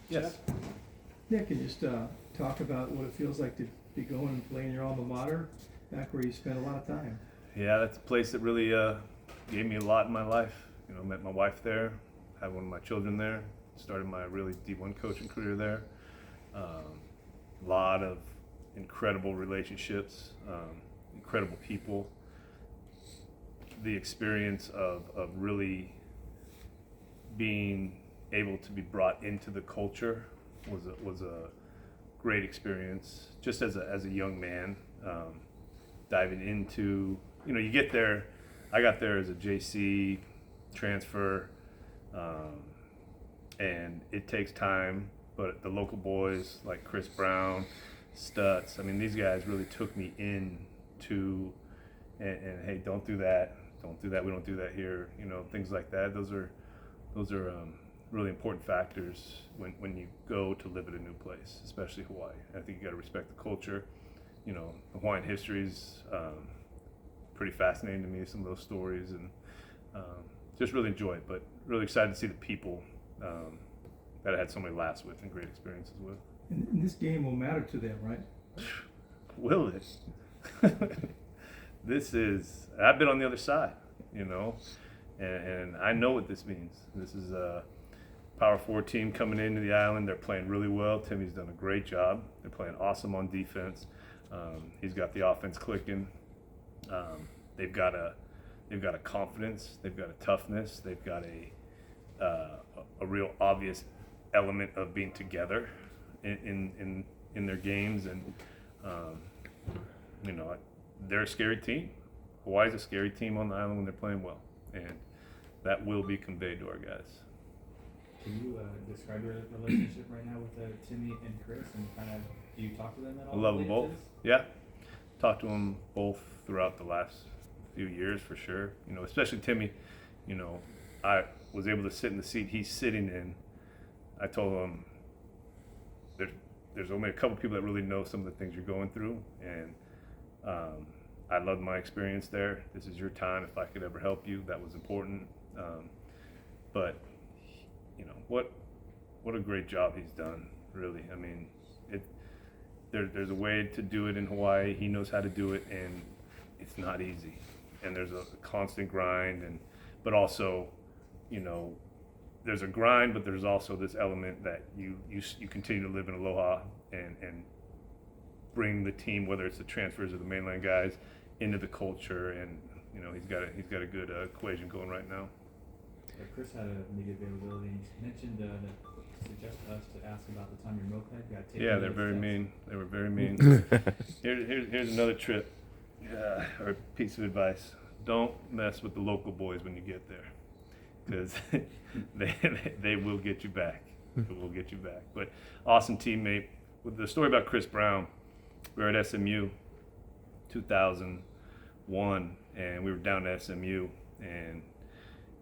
Yes. Nick, can you just talk about what it feels like to be going and playing your alma mater, back where you spent a lot of time? Yeah, that's a place that really gave me a lot in my life. You know, met my wife there, had one of my children there, started my really D1 coaching career there. A lot of incredible relationships, incredible people. The experience of really being able to be brought into the culture was a great experience. Just as a young man, diving into, you get there. I got there as a JC transfer, and it takes time. But the local boys like Chris Brown, Stutz, I mean, these guys really took me in to, and hey, don't do that. Don't do that. We don't do that here. Things like that. Those are really important factors when you go to live at a new place, especially Hawaii. I think you got to respect the culture. The Hawaiian history is pretty fascinating to me. Some of those stories, and just really enjoy it. But really excited to see the people that I had so many laughs with and great experiences with. And this game will matter to them, right? Will it? I've been on the other side, and I know what this means. This is a Power 4 team coming into the island. They're playing really well. Timmy's done a great job. They're playing awesome on defense. He's got the offense clicking. They've got a confidence. They've got a toughness. They've got a real obvious element of being together in their games, and they're a scary team. Hawaii's a scary team on the island when they're playing well, and that will be conveyed to our guys. Can you describe your relationship right now with Timmy and Chris, and kind of do you talk to them at all? I love them both. Yeah, talked to them both throughout the last few years for sure. Especially Timmy. I was able to sit in the seat he's sitting in. I told him there's only a couple people that really know some of the things you're going through, and I loved my experience there. This is your time. If I could ever help you, that was important. But what a great job he's done, really. I mean, there's a way to do it in Hawaii. He knows how to do it, and it's not easy. And there's a constant grind, but also, there's a grind, but there's also this element that you continue to live in aloha and bring the team, whether it's the transfers or the mainland guys, into the culture. And he's got a good equation going right now. Chris had a media availability, and he mentioned that suggested us to ask about the time your moped got taken. Yeah, they're very mean. They were very mean. Here's another trip, or a piece of advice: don't mess with the local boys when you get there, because they will get you back. They will get you back. But awesome teammate. With the story about Chris Brown, we were at SMU 2001, and we were down to SMU, and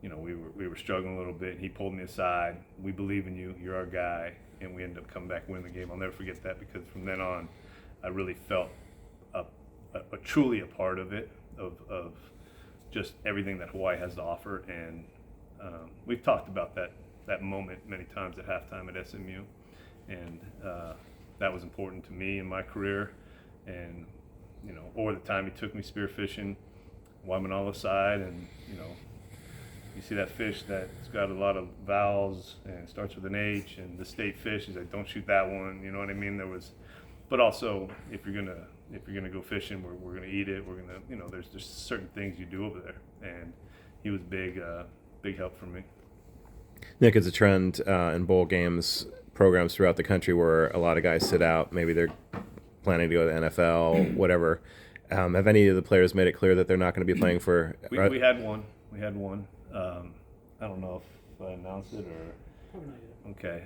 we were struggling a little bit. He pulled me aside. We believe in you. You're our guy. And we ended up coming back winning the game. I'll never forget that, because from then on, I really felt a truly a part of it, of just everything that Hawaii has to offer. And we've talked about that moment many times at halftime at SMU, and that was important to me in my career. And or the time he took me spearfishing, Waimanalo side, and you see that fish that's got a lot of vowels and starts with an H, and the state fish is like, don't shoot that one. You know what I mean? But also, if you're gonna go fishing, we're gonna eat it. We're gonna, there's just certain things you do over there, and he was big help for me. Nick, it's a trend in bowl games programs throughout the country where a lot of guys sit out. Maybe they're planning to go to the NFL, whatever. Have any of the players made it clear that they're not going to be playing for? We had one. I don't know if I announced it or. Probably not yet. Okay.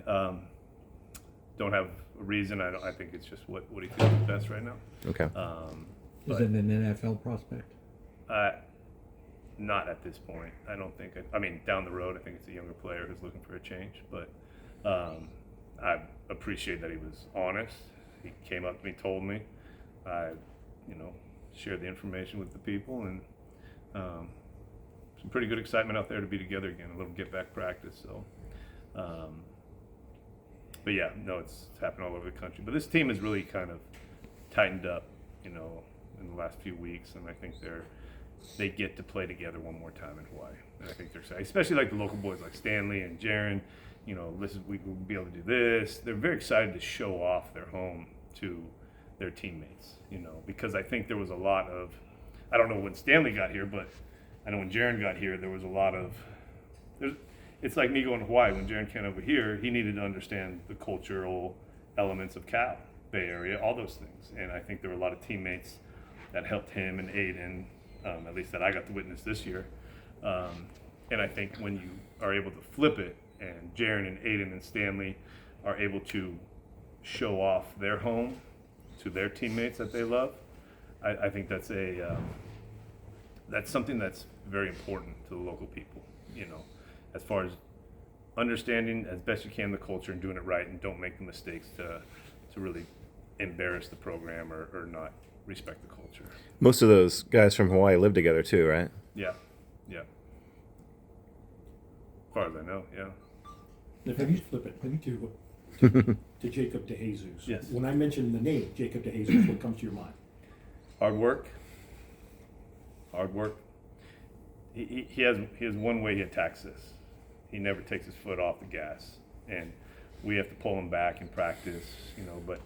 Don't have a reason. I think it's just what he feels is best right now. Okay. Is it an NFL prospect? Not at this point. I don't think. I mean, down the road, I think it's a younger player who's looking for a change. But I appreciate that he was honest. He came up to me, told me. I, shared the information with the people, and some pretty good excitement out there to be together again. A little get back practice. So, but yeah, no, it's happened all over the country. But this team has really kind of tightened up, in the last few weeks, and I think they get to play together one more time in Hawaii. And I think they're excited, especially like the local boys like Stanley and Jiren. We'll be able to do this. They're very excited to show off their home to their teammates, because I think there was a lot of, I don't know when Stanley got here, but I know when Jiren got here, there was a lot of, it's like me going to Hawaii. When Jiren came over here, he needed to understand the cultural elements of Cal, Bay Area, all those things. And I think there were a lot of teammates that helped him and Aiden, at least that I got to witness this year. And I think when you are able to flip it, and Jiren and Aiden and Stanley are able to show off their home to their teammates that they love, I think that's something that's very important to the local people, as far as understanding as best you can the culture and doing it right, and don't make the mistakes to really embarrass the program or not respect the culture. Most of those guys from Hawaii live together too, right? Yeah. As far as I know, yeah. If I could flip it, to Jacob DeJesus. Yes. When I mention the name Jacob DeJesus, what comes to your mind? Hard work. He has one way he attacks this. He never takes his foot off the gas, and we have to pull him back in practice, but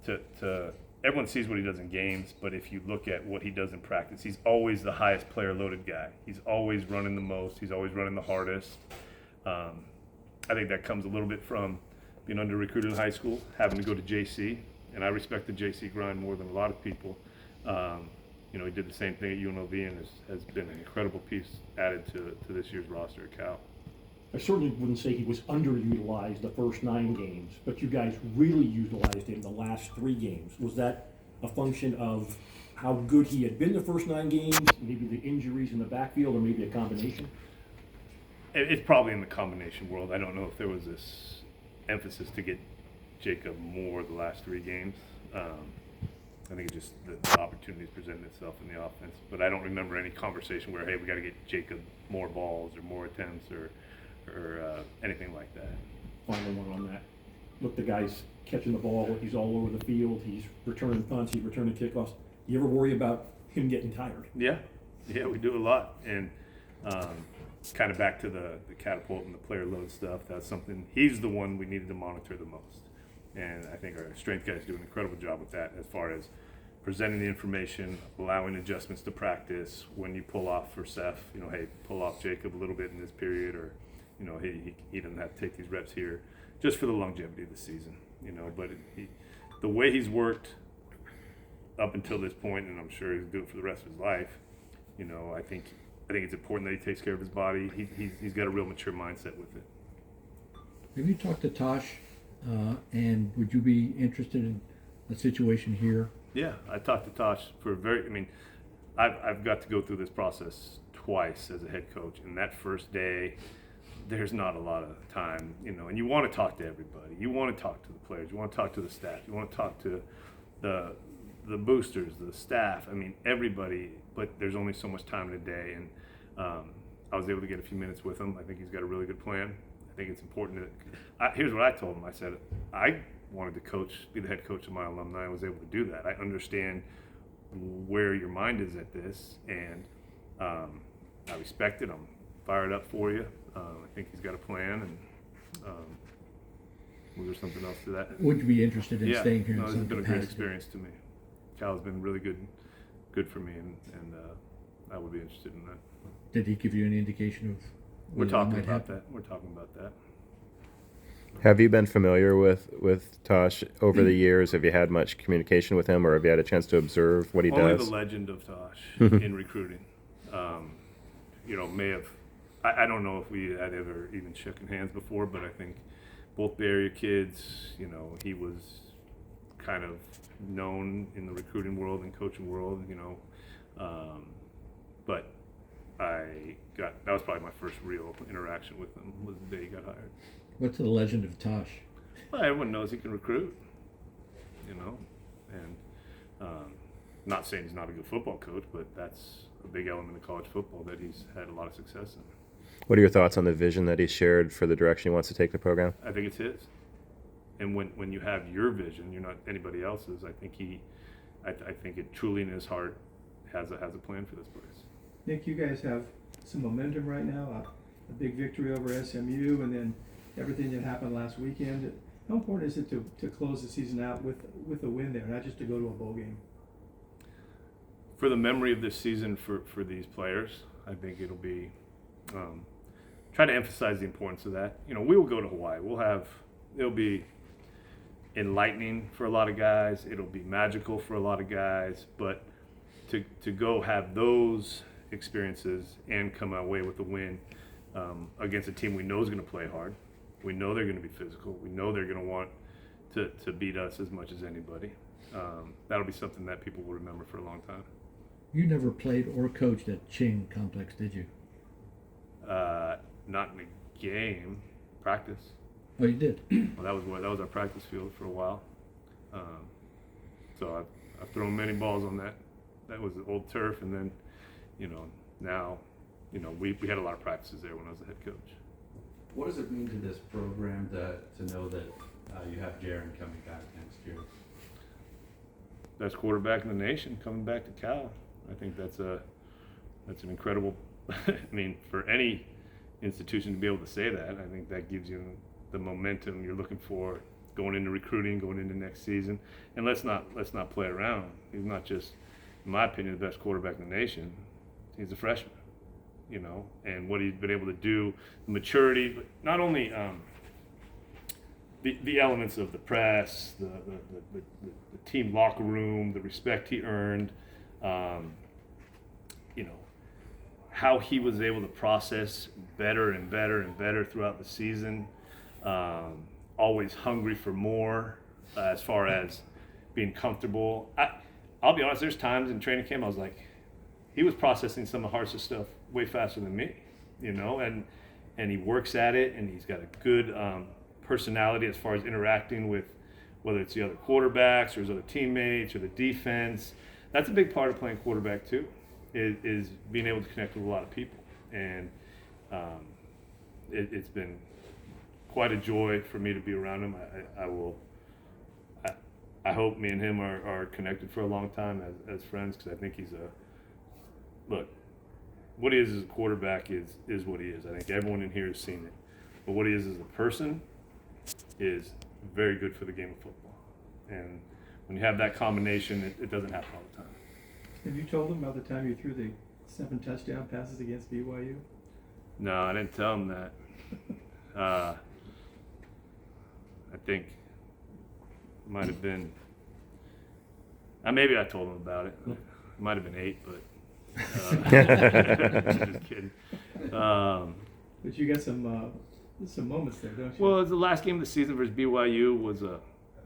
to everyone sees what he does in games, but if you look at what he does in practice, he's always the highest player loaded guy. He's always running the most. He's always running the hardest. I think that comes a little bit from being under recruited in high school, having to go to JC, and I respect the JC grind more than a lot of people. He did the same thing at UNLV and has been an incredible piece added to this year's roster at Cal. I certainly wouldn't say he was underutilized the first 9 games, but you guys really utilized him the last 3 games. Was that a function of how good he had been the first 9 games, maybe the injuries in the backfield, or maybe a combination? It's probably in the combination world. I don't know if there was this emphasis to get Jacob more the last 3 games. I think it just the opportunities presented itself in the offense. But I don't remember any conversation where, hey, we got to get Jacob more balls or more attempts or anything like that. Final one on that. Look, the guy's catching the ball. He's all over the field. He's returning punts. He's returning kickoffs. You ever worry about him getting tired? Yeah, we do a lot. And kind of back to the catapult and the player load stuff, that's something, he's the one we needed to monitor the most. And I think our strength guys do an incredible job with that as far as presenting the information, allowing adjustments to practice. When you pull off for Seth, hey, pull off Jacob a little bit in this period, or, he doesn't have to take these reps here, just for the longevity of the season, But the way he's worked up until this point, and I'm sure he'll do it for the rest of his life, I think it's important that he takes care of his body. He's got a real mature mindset with it. Have you talked to Tosh, and would you be interested in a situation here? Yeah, I talked to Tosh I've got to go through this process twice as a head coach, and that first day, there's not a lot of time, and you want to talk to everybody. You want to talk to the players. You want to talk to the staff. You want to talk to the boosters, the staff. Everybody, but there's only so much time in a day, and I was able to get a few minutes with him. I think he's got a really good plan. I think it's important here's what I told him. I said, I wanted to be the head coach of my alumni. I was able to do that. I understand where your mind is at this, and I respect it. I'm fired up for you. I think he's got a plan, and was there something else to that? Would you be interested in staying here? No, in this some has been a great capacity? experience to me. Cal's been really good for me, and I would be interested in that. Did he give you any indication of? We're whether talking might about happen? that. We're talking about that. Have you been familiar with Tosh over the years? Have you had much communication with him, or have you had a chance to observe what he Only does? the legend of Tosh in recruiting. May have. I don't know if we had ever even shaken hands before, but I think both Bay Area kids, he was kind of known in the recruiting world and coaching world, but that was probably my first real interaction with him, was the day he got hired. What's the legend of Tosh? Well, everyone knows he can recruit, and not saying he's not a good football coach, but that's a big element of college football that he's had a lot of success in. What are your thoughts on the vision that he shared for the direction he wants to take the program? I think it's his. and when you have your vision, you're not anybody else's. I think I think it truly in his heart has a plan for this place. Nick, you guys have some momentum right now, a big victory over SMU, and then everything that happened last weekend. How important is it to close the season out with a win there, not just to go to a bowl game? For the memory of this season for these players, I think it'll be try to emphasize the importance of that. You know, we will go to Hawaii. It'll be enlightening for a lot of guys. It'll be magical for a lot of guys. But to go have those experiences and come away with a win against a team we know is going to play hard. We know they're going to be physical. We know they're going to want to beat us as much as anybody. That'll be something that people will remember for a long time. You never played or coached at Ching Complex, did you? Not in a game, practice. Oh, you did? Well, that was our practice field for a while. So I've thrown many balls on that. That was the old turf, and then, now, we had a lot of practices there when I was the head coach. What does it mean to this program to know that you have Jiren coming back next year? Best quarterback in the nation coming back to Cal. I think that's an incredible. I mean, for any institution to be able to say that, I think that gives you the momentum you're looking for going into recruiting, going into next season. And let's not play around. He's not just, in my opinion, the best quarterback in the nation. He's a freshman, and what he's been able to do, the maturity, but not only the elements of the press, the team locker room, the respect he earned, how he was able to process better and better and better throughout the season, always hungry for more as far as being comfortable. I'll be honest, there's times in training camp I was like, he was processing some of the hardest stuff way faster than me, and he works at it, and he's got a good personality as far as interacting with whether it's the other quarterbacks or his other teammates or the defense. That's a big part of playing quarterback too, is being able to connect with a lot of people. And it's been quite a joy for me to be around him. I hope me and him are connected for a long time as friends, because I think he's what he is as a quarterback is what he is. I think everyone in here has seen it. But what he is as a person is very good for the game of football. And when you have that combination, it doesn't happen all the time. Have you told him about the time you threw the 7 touchdown passes against BYU? No, I didn't tell him that. I think it might have been, maybe I told him about it. It might have been 8, but just kidding. But you got some moments there, don't you? Well, it was the last game of the season versus BYU. Was the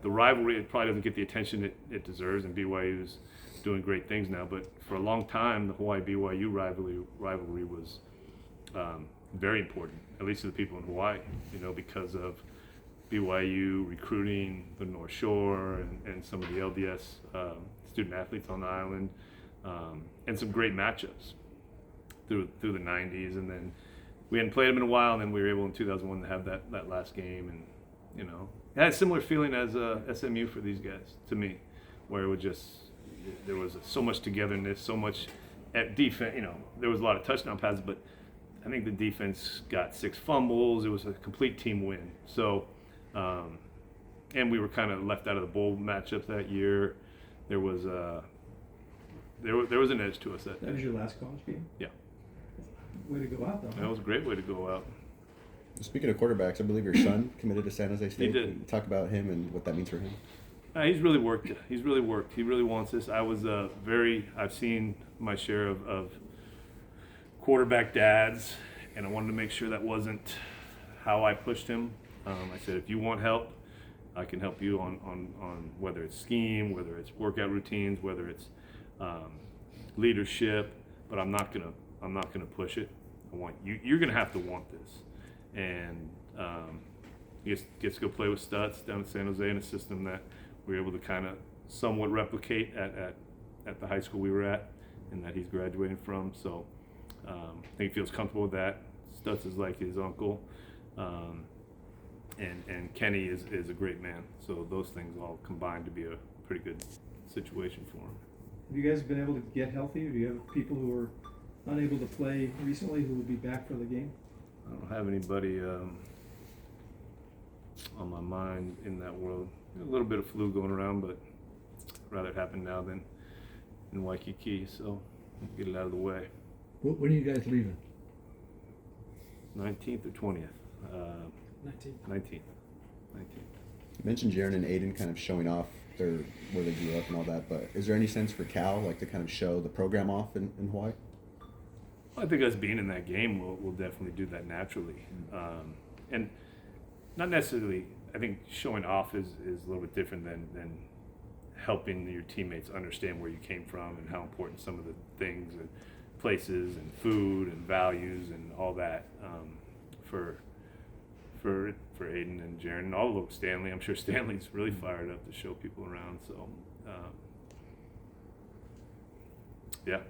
rivalry. It probably doesn't get the attention it deserves, and BYU's doing great things now. But for a long time, the Hawaii-BYU rivalry was very important, at least to the people in Hawaii, because of BYU recruiting the North Shore and some of the LDS student athletes on the island, and some great matchups through the 90s. And then we hadn't played them in a while, and then we were able in 2001 to have that last game. And, it had a similar feeling as SMU for these guys, to me, where there was so much togetherness, so much at defense. There was a lot of touchdown passes, but I think the defense got 6 fumbles. It was a complete team win. So, and we were kind of left out of the bowl matchups that year. There was there was an edge to us that That was day. your last college game? Yeah. Way to go out, though. That was a great way to go out. Speaking of quarterbacks, I believe your son committed to San Jose State. He did. Can you talk about him and what that means for him? He's really worked it. He's really worked. He really wants this. I've seen my share of quarterback dads, and I wanted to make sure that wasn't how I pushed him. I said, if you want help, I can help you on whether it's scheme, whether it's workout routines, whether it's leadership, but I'm not gonna push it. I want you. You're gonna have to want this, and he gets to go play with Stutz down in San Jose in a system that we were able to kind of somewhat replicate at the high school we were at, and that he's graduating from. So I think he feels comfortable with that. Stutz is like his uncle, and Kenny is a great man. So those things all combined to be a pretty good situation for him. Have you guys been able to get healthy, or do you have people who are unable to play recently who will be back for the game? I don't have anybody on my mind in that world. A little bit of flu going around, but I'd rather it happen now than in Waikiki, so get it out of the way. When are you guys leaving? 19th or 20th? 19th. You mentioned Jiren and Aiden kind of showing off their where they grew up and all that, but is there any sense for Cal, like, to kind of show the program off in Hawaii? Well, I think us being in that game will definitely do that naturally. And not necessarily, I think showing off is a little bit different than helping your teammates understand where you came from and how important some of the things and places and food and values and all that for Aiden and Jiren and all of Stanley. I'm sure Stanley's really fired up to show people around. So yeah.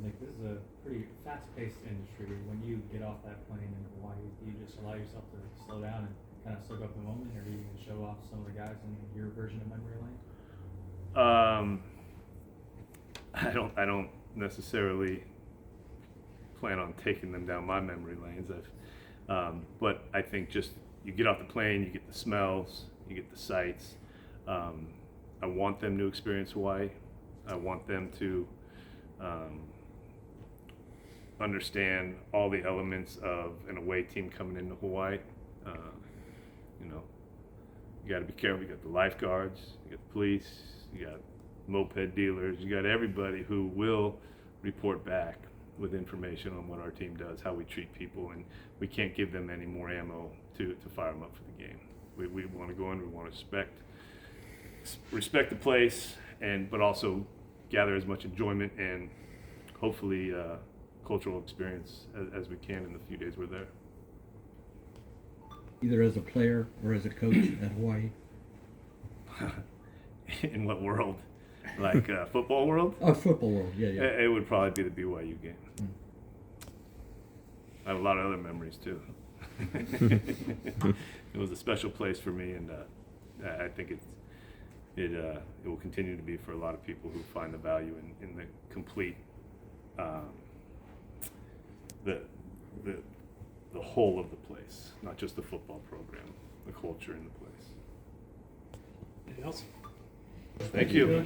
Nick, this is a pretty fast-paced industry. When you get off that plane in Hawaii, do you just allow yourself to slow down and kind of soak up the moment, or do you show off some of the guys in your version of memory lane? I don't necessarily plan on taking them down my memory lanes. But I think just you get off the plane, you get the smells, you get the sights. I want them to experience Hawaii. I want them to understand all the elements of an away team coming into Hawaii. You got to be careful. You got the lifeguards, you got the police, you got moped dealers, you got everybody who will report back with information on what our team does, how we treat people, and we can't give them any more ammo to fire them up for the game. We want to go in, we want to respect the place, but also gather as much enjoyment and hopefully cultural experience as we can in the few days we're there. Either as a player or as a coach at Hawaii? In what world? Like football world? Oh, football world, yeah. It would probably be the BYU game. I have a lot of other memories too. It was a special place for me, and I think it will continue to be for a lot of people who find the value in the complete the whole of the place, not just the football program, the culture in the place. Anything else? Thank you.